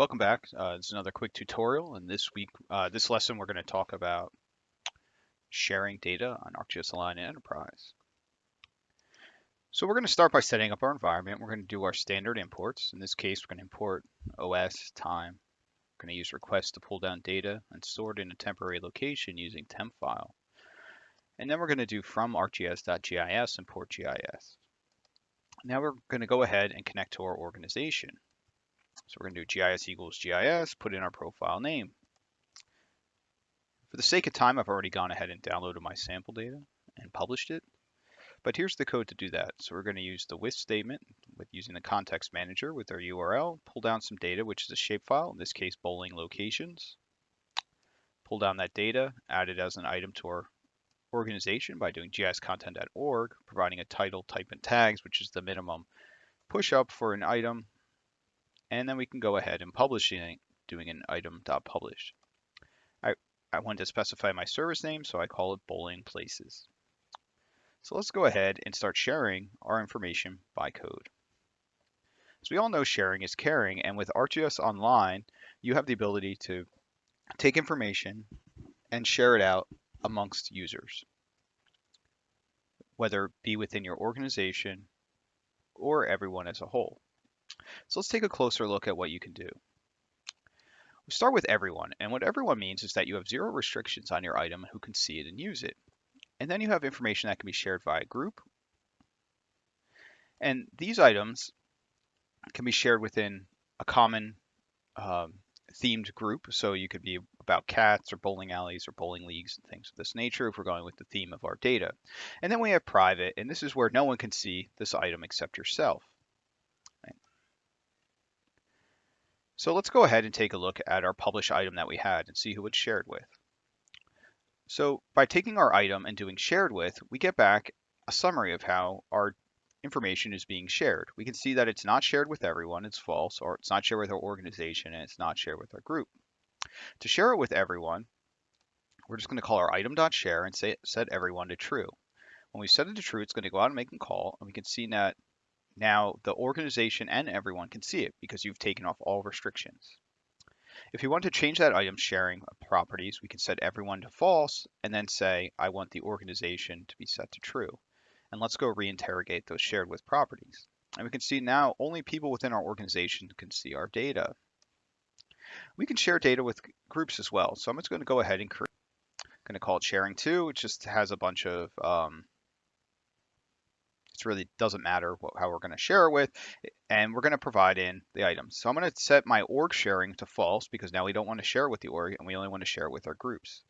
Welcome back. This is another quick tutorial, and this lesson, we're going to talk about sharing data on ArcGIS Align Enterprise. So we're going to start by setting up our environment. We're going to do our standard imports. In this case, we're going to import OS, time. We're going to use request to pull down data and store it in a temporary location using temp file. And then we're going to do from arcgis.gis import GIS. Now we're going to go ahead and connect to our organization. So we're going to do GIS equals GIS, put in our profile name. For the sake of time, I've already gone ahead and downloaded my sample data and published it. But here's the code to do that. So we're going to use the with statement with using the context manager with our URL, pull down some data, which is a shapefile, in this case, bowling locations. Pull down that data, add it as an item to our organization by doing giscontent.org, providing a title, type, and tags, which is the minimum push up for an item. And then we can go ahead and publish it, doing an item.publish. I want to specify my service name, so I call it Bowling Places. So let's go ahead and start sharing our information by code. As we all know, sharing is caring, and with ArcGIS Online, you have the ability to take information and share it out amongst users, whether it be within your organization or everyone as a whole. So let's take a closer look at what you can do. We start with everyone, and what everyone means is that you have zero restrictions on your item who can see it and use it. And then you have information that can be shared via group. And these items can be shared within a common themed group. So you could be about cats or bowling alleys or bowling leagues and things of this nature if we're going with the theme of our data. And then we have private, and this is where no one can see this item except yourself. Right? So let's go ahead and take a look at our publish item that we had and see who it's shared with. So by taking our item and doing shared with, we get back a summary of how our information is being shared. We can see that it's not shared with everyone, it's false, or it's not shared with our organization, and it's not shared with our group. To share it with everyone, we're just going to call our item.share and set everyone to true. When we set it to true, it's going to go out and make a call, and we can see that now the organization and everyone can see it because you've taken off all restrictions. If you want to change that item sharing properties, we can set everyone to false and then say, I want the organization to be set to true. And let's go reinterrogate those shared with properties. And we can see now only people within our organization can see our data. We can share data with groups as well. So I'm just going to go ahead and going to call it sharing two. It just has a bunch of, it really doesn't matter how we're going to share it with. And we're going to provide in the items. So I'm going to set my org sharing to false because now we don't want to share it with the org and we only want to share it with our groups.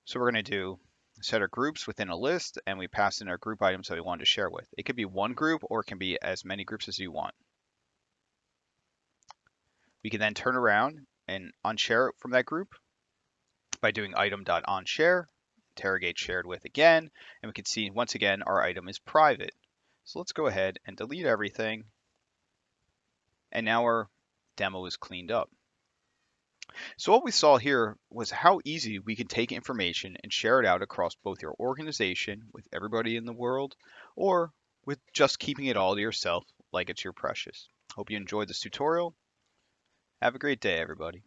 So we're going to do set our groups within a list and we pass in our group items that we want to share with. It could be one group or it can be as many groups as you want. We can then turn around and unshare it from that group by doing item.onshare, interrogate shared with again, and we can see once again our item is private. So let's go ahead and delete everything. And now our demo is cleaned up. So what we saw here was how easy we can take information and share it out across both your organization with everybody in the world or with just keeping it all to yourself like it's your precious. Hope you enjoyed this tutorial. Have a great day, everybody.